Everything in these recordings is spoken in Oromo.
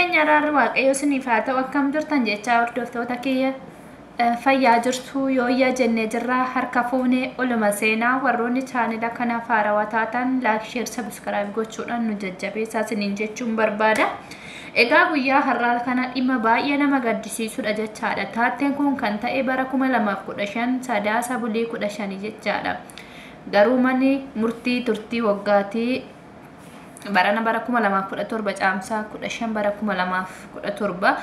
keenya araarri waaqayyo isiniif haa ta'u akkam jirtan jechaa hordoftoota kiyya fayyaa jirtu yoo iyya jennee jirra harka fuunee oluma seenaa warroonni chaanila kanaaf haarawaa taatan laayik sheer sabskiraayib gochuudhaan nu jajjabeessaa isiniin jechuun barbaada. Egaa guyyaa har'aa kana dhimma baay'ee nama gaddisiisudha jechaadha. Taatteen kun kan ta'e bara 2015 sadaasa bulii 15 jechaadha. Garuu manni murtii turtii waggaatii barana bara 2017 caamsaa 15 bara 2017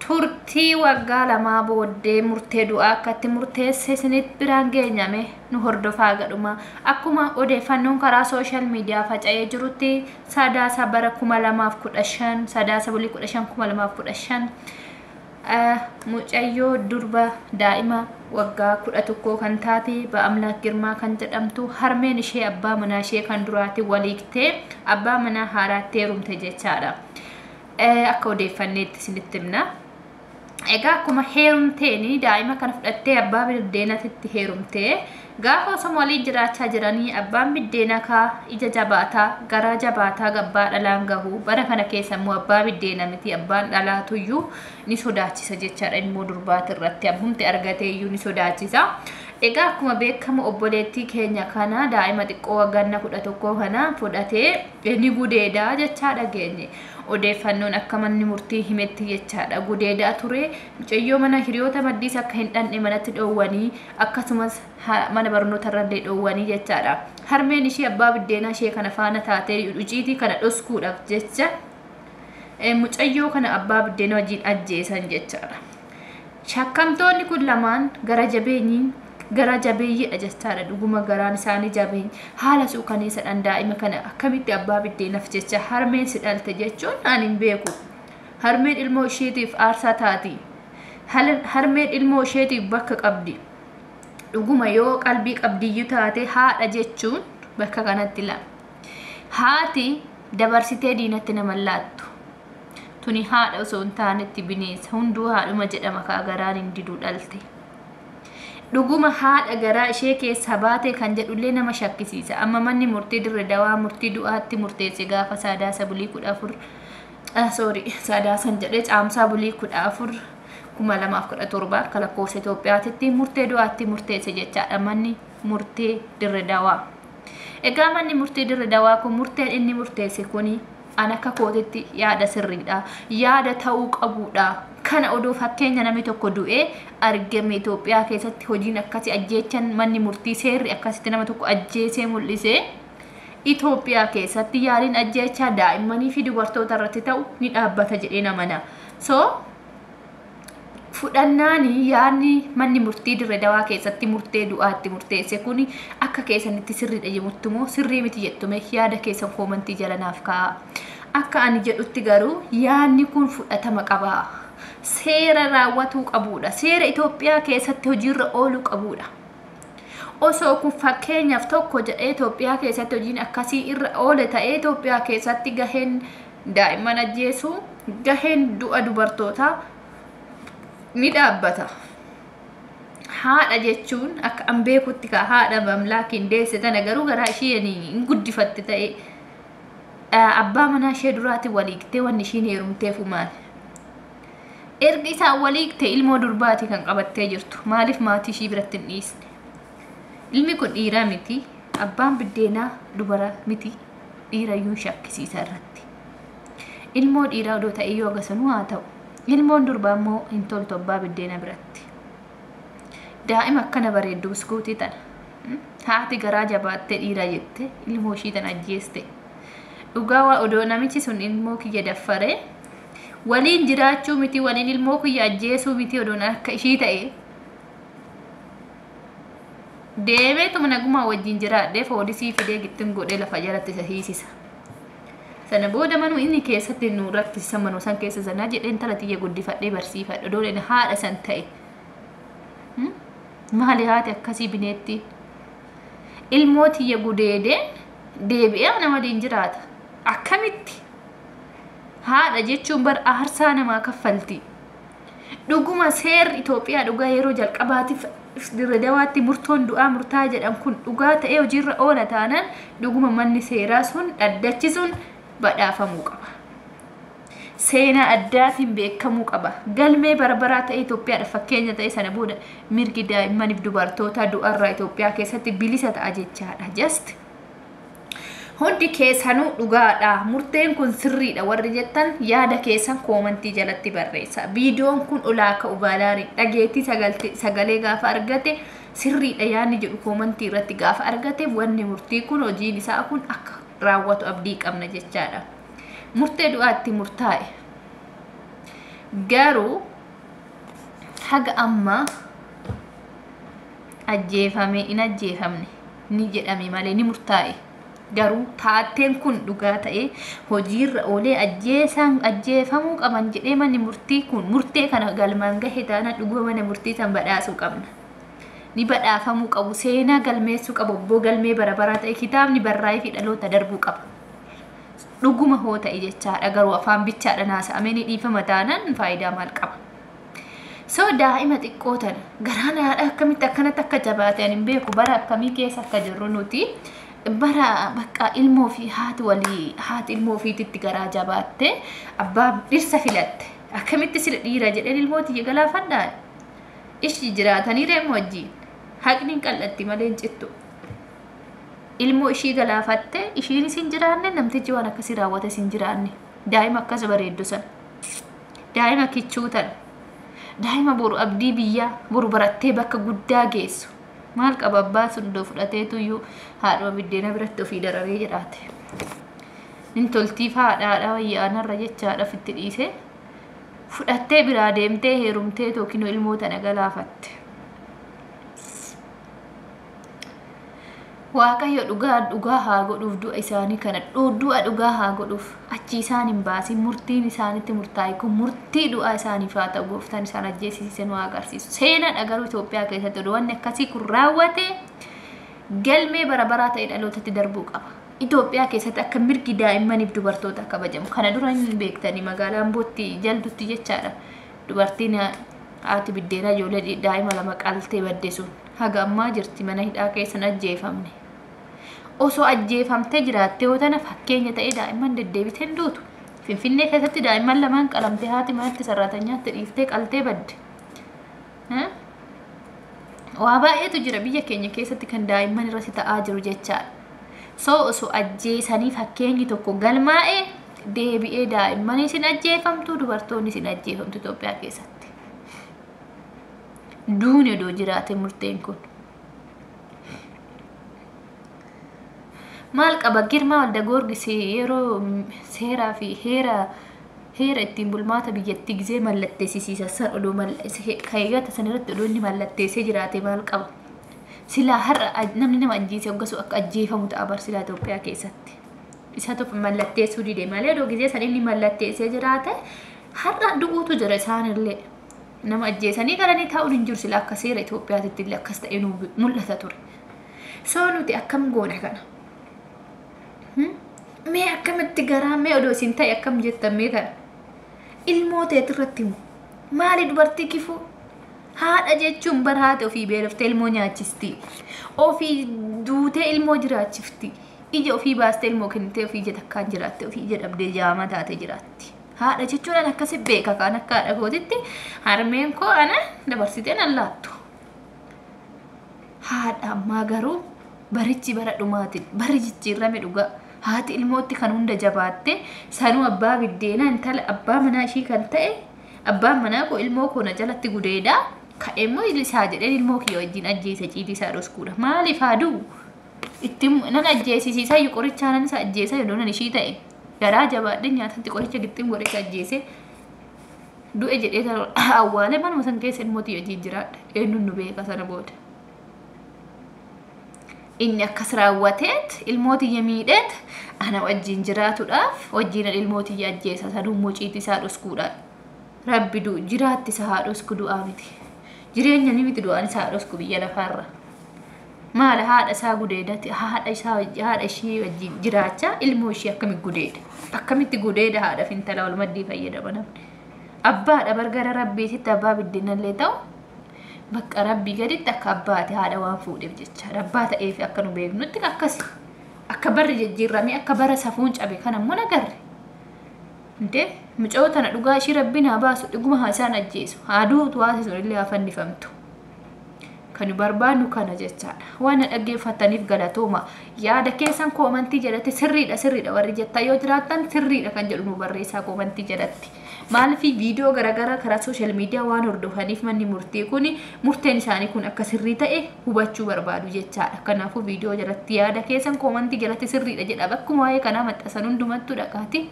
turtii waggaa lamaa booddee murtee du'aa akkatti murteesse isinitti biraan geenyame nu hordofaa gadhuma. Akkuma odeeffannoon karaa sooshaal miidiyaa faca'ee jirutti sadaasa bara 2015 sadaasa bulii 15 2015 mucayyoo durba daa'ima waggaa 11 kan taate ba'amlaak girmaa kan jedhamtu harmeen ishee abbaa manaa ishee kan duraatti waliiktee abbaa manaa haaraatti heerumte jechaadha. Akka odeeffanneetti isinitti himna. Egaa akkuma heerumteeni daa'ima kana fudhattee abbaa biddeenatitti heerumtee gaafa osoo waliin jiraachaa jiranii abbaan biddeena kaa ija jabaataa garaa jabaataa gabbaa dhalaan gahu bara kana keessa immoo abbaa biddeena miti abbaan dhalaatuyyuu ni sodaachisa jechaadha. Ilmoo durbaati irratti abbumti argateeyyuu ni sodaachisa. Egaa akkuma beekamu obboleettii keenya kana daa'ima xiqqoo waggaa 11 kana fudhatee ni gudeedaa jechaadha geenye. Odeeffannoon akka manni murtii himetti jechaadha gudeedaa ture. Mucayyoo mana hiriyoota maddiis akka hin dhanne manatti dhoowwanii akkasumas mana barnoota irrallee dhoowwanii jechaadha. Harmeen ishee abbaa biddeenaa ishee kana faana taatee dhuciitii kana dhoskuudhaaf jecha mucayyoo kana abbaa biddeenaa wajjin ajjeessan jechaadha. Shakkamtoonni kun lamaan gara jabeeyyiidha jechaadha. Dhuguma garaan isaanii jabeeyyi haala suukaneessadhaan daa'ima kana akkamitti abbaa biddeenaaf jecha harmeen si dhalte jechuun ani hin beeku. Harmeen ilmoo isheetiif aarsaa taati. Harmeen ilmoo isheetiif bakka qabdi. Dhuguma yoo qalbii qabdiyyuu taate haadha jechuun bakka kanatti lama. Haati dabarsitee diinatti nama laattu. Tuni haadha osoo hin taanetti bineensa hunduu haadhuma jedhama kaa garaan hin diduu dhalte. Dhuguma haadha garaa ishee keessa baate kan jedhullee nama shakkisiisa. Amma manni murtii diredawaa murtii du'aatti murteesse gaafa sadaasa bulii 14 sadaasan jedhee caamsaa bulii 14 2017 akka lakkoofsa Itoophiyaatti murtee du'aatti murteesse jechaadha manni murtii diredawaa. Egaa manni murtii diredawaa kun murteen inni murteesse kuni an akka kootitti yaada sirriidha. Yaada ta'uu qabudha. Kana odoo fakkeenya namni tokko du'ee argame Itoophiyaa keessatti hojiin akkasii ajjeechan manni murtii seerri akkasitti nama tokko ajjeesee mul'isee Itoophiyaa keessatti yaaliin ajjeechaa daa'immanii fi dubartoota irratti ta'u ni dhaabbata jedhee namana. So fudhannaani yaadni manni murtii diredawaa keessatti murtee du'aatti murteesse kuni akka keessanitti sirriidha jettumoo sirrii miti jettume yaada keessan koomantii jalanaaf kaa'a. Akka ani jedhutti garuu yaadni kun fudhatama qaba. Seera raawwatuu qabudha. Seera Itoophiyaa keessatti hojiirra ooluu qabudha. Osoo kun fakkeenyaaf tokko jedhee Itoophiyaa keessatti hojiin akkasii irra oole ta'ee Itoophiyaa keessatti gaheen daa'imman ajjeesuu gaheen du'a dubartootaa ni dhaabbata. Haadha jechuun akka an beekutti ka haadha mamlaakiin deesse tana garuu garaa ishee hin guddifatte ta'e abbaa manaa ishee duraatti waliiktee wanni ishiin heerumteefu maali? Ergi isaan waliigte ilmoo durbaati kan qabattee jirtu. Maaliif maatii ishii biratti hin dhiisne? Ilmi kun dhiiraa miti. Abbaan biddeenaa dubara miti. Dhiirayyuu shakkisiisa irratti. Ilmoo dhiiraa odoo ta'e yoo agasanuu haa ta'u. Ilmoon durbaa immoo hin toltu abbaa biddeenaa biratti. Daa'ima akkana bareedduu biskuutii tana. Haati garaa jabaattee dhiiraa jette ilmoo ishii tana ajjeeste. Dhugaa odoo namichi sun ilmoo kiyya daffaree waliin jiraachuu miti waliin ilmoo kiyya ajjeesuu miti odoon akka ishii ta'e deemeetuma nagumaa wajjin jiraadhee foodisii fidee gittin godhee lafa jalatti isa hiisisa. Sana booda manuu inni keessatti nu rakkisa manuu san keessa sanaa jedheen tala tiyya guddifadhee barsiifadha odoon haadha san ta'e. Maali haati akkasii bineetti ilmoo tiyya gudeedeen deebi'ee nama waliin jiraata. Akkamitti? Haadha jechuun bar aarsaa namaa kaffalti. Dhuguma seerri Itoophiyaa dhugaa yeroo jalqabaatiif diredawaatti murtoon du'aa murtaa jedhan kun dhugaa ta'ee hojiirra oola taanaan dhuguma manni seeraa sun dhaddachisuun badhaafamuu qaba. seenaa addaatiin beekamuu qaba. Galmee barabaraa ta'e Itoophiyaadha fakkeenya ta'e sana booda mirgi daa'immaniif dubartoota du'arraa Itoophiyaa keessatti bilisa ta'a jechaadha. Just hundi keessanuu dhugaadha. Murteen kun sirriidha warri jettan yaada keessan koomantii jalatti barreessa. Viidiyoon kun ulaa ka'u baalaari dhageetti sagalee gaafa argate sirriidha yaadni jedhu koomantii irratti gaafa argate wanni murtii kun hojiin isaa kun akka raawwatu abdii qabna jechaadha. Murtee du'aatti murtaa'e garuu haga amma ajjeefame in ajjeefamne ni jedhame malee ni murtaa'e. Garuu taateen kun dhugaa ta'e hojiirra oolee ajjeefamuu qaban jedhee manni murtii kun murtee kana galmaan gahe taana dhuguma mana murtii san badhaasuu qabna. Ni badhaafamuu qabu, seenaa galmeessuu qabu, obbo galmee barabaraa ta'e kitaabni barraa'ee fi dhaloota darbuu qaba. Dhuguma hoo ta'e jechaadha. Garuu afaan bichaadha naasa'amee ni dhiifama taanaan faayidaa maal qaba? So daa'ima xiqqoo tana garaan haadha akkamitti akkanatti akka jabaatan hin beeku. Bara akkamii keessa akka jirru nuti bara bakka ilmoo fi haati ilmoo ofiititti garaa jabaatte abbaa dhirsa filatte akkamitti sila dhiira jedheen ilmooti galaafadhaan ishi jiraatanii reemu wajjiin haqni qal'atti malee hin cittu. Ilmoo ishii galaafatte ishiin isin jiraanne namtichi waan akkasii raawwate isin jiraanne. Daa'ima akkas bareeddu sana. Daa'ima kichuu tana. Daa'ima boru abdii biyyaa boru barattee bakka guddaa geessu. Maal qaba abbaa sun doo fudhateetu iyyuu haadhuma biddeena biratti ofii dararee jedhaate. Intoltiif haadhaadha wayyaanarra jechaadhaaf itti dhiise. Fudhattee biraa deemtee heerumtee tookinoo ilmoo tana galaafatte. Waaqayyo dhugaa haa godhuuf du'a isaanii kana du'a dhugaa haa godhuuf achi isaan hin baasin murtiin isaanitti murtaa'e kun murtii du'aa isaaniif haa ta'u gooftaan isaan ajjeesisiisan waa agarsiisu. Seenaan agaruu Itoophiyaa keessatti wanni akkasii kun raawwate galmee barabaraa ta'e dhalootatti darbuu qaba. Itoophiyaa keessatti akka mirgi daa'immaniif dubartoota kabajamu. Kana dura hin beektanii magaalaa Ambootti jaldutti jechaadha. Dubartiin haati biddeena ijoollee daa'ima lama qaltee badde sun haga ammaa jirti mana hidhaa keessan ajjeefamne. Osoo ajjeefamtee jiraattee yoo tana fakkeenya ta'e daa'imman deddeebitee hin duutu. Finfinnee keessatti daa'imman lamaan qalamtee haati maatti sararatanyaatti dhiiftee qaltee badde. Waa baay'eetu jira biyya keenya keessatti kan daa'imman irratti ta'aa jiru jechaadha. So osoo ajjeesanii fakkeenyi tokko galmaa'ee deebi'ee daa'imman isin ajjeefamtu dubartoonni isin ajjeefamtu Itoophiyaa keessatti. Duuni odoo jiraate murteen kun. Maal qaba Girmaa Walda Goorgisii yeroo seeraa fi heera ittiin bulmaata biyyattii gizee mallatteessisiisa san odoo kayyata san irratti odoo inni mallatteessee jiraate maal qaba? Silaa har'a namni nama ajjeese hoggasu akka ajjeefamu ta'a barsilaa Itoophiyaa keessatti. Isaatu mallatteessuu dide malee odoo gizee san inni mallatteessee jiraate har'a du'uutu jira isaanillee. Nama ajjeesanii galanii taa'uun hin jiru silaa akka seera Itoophiyaatti illee akkas ta'e mul'ata ture. So nuti akkam goona kana? Mee akkamitti garaa mee odoo isin ta'e akkam jettan mee kana? Ilmoo ta'eet irratti himu. Maali dubartii kifuu? Haadha jechuun bara haati ofii beeloftee ilmoo nyaachisti. Ofii duutee ilmoo jiraachifti. Ija ofii baastee ilmoo kennitee ofii ija takkaan jiraatte ofii ija dhabdee jaamaa taate jiraatti. Haadha jechuun akkasi beeka kan akka haadha gootitti harmeen koo ana dabarsitee nan laattu. Haadha ammaa garuu barichi bara dhumaatiin bari jijjiirame dhugaa. Haati ilmootti kan hunda jabaatte sanuu abbaa biddeena intala abbaa manaa ishii kan ta'e abbaan manaa koo ilmoo koo na jalatti gudeedha. Ka'eemmoo isaa jedheen ilmoo kiyya wajjin ajjeesa ciitii isaa dhoskuudha. Maaliif haaduu? Itti nan ajjeesisiisaa iyyuu qorichaa nan isa ajjeesa yoo nan ishii ta'e. Garaa jabaadhe nyaatatti qoricha gixxiin godhe ajjeese du'e jedhee awwaale manuma san keessa ilmootii wajjin jiraadha. Eenyuun nu beeka sana booda. Inni akkas raawwateet ilmootii miidheet ana wajjin jiraatuudhaaf wajjin ilmootii ajjeesa sanuu ciitii isaa dhoskuudha. Rabbi jiraatti isa haa dhosku du'aa miti. Jireenya ni miti du'aan isaa dhosku biyya lafaarra. Maal haadha isaa gudeedati haadha ishii wajjin jiraachaa ilmoo ishii akkamitti gudeeda? Akkamitti gudeeda haadhaaf intala wal maddii fayyadama namni. Abbaadha bargara rabbiititti abbaa biddeenallee ta'u bakka rabbii gaditti akka abbaati haadha waan fuudheef jecha abbaa ta'eef akka nu beeknutti akkasi akka barri jijjiirramee akka bara safuun cabe kan ammoo nagarre. Ndee mucayyoo tana dhugaa ishii rabbiin haa baasu dhuguma haa isaan ajjeesu haaduu tuwaasi sunillee hafannifamtu kan barbaannu kana jechaadha waan dhaggeeffataniif galatooma yaada keessan koomantii jalatti sirriidha warri jettaa yoo jiraattan sirriidha kan jedhu nu barreessaa koomantii jalatti maalifi viidiyoo garagara karaa social media waan hordofaniif manni murtii kun murteen isaanii kun akka sirrii ta'e hubachuu barbaadu jechaadha kanaafuu viidiyoo jalatti yaada keessan koomantii jalatti sirriidha jedha bakkuma waa'ee kanaa maxxansan hundumattu dhaqaati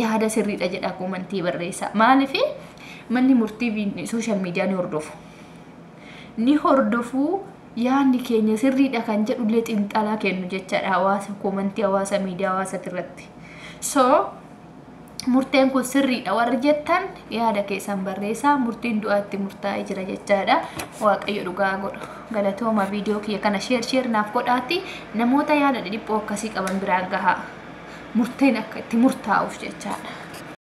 yaada sirriidha jedha koomantii barreessaa maalifi manni murtii social media ni hordofu yaanni keenya sirriidha kan jedhullee xinxalaa kennu jechaadha hawaasa koomantii hawaasa miidiyaa hawaasa irratti so murteen kun sirriidha warri jettan yaada keessan barreessaa murtiin du'aatti murtaa'ee jira jechaadha waaqayyo dhugaa godha galatooma viidiyoo kiyya kana share naaf godhaati namoota yaada dhiphiioo akkasii qaban biraan gahaa murteen akka itti murtaa'uuf jechaadha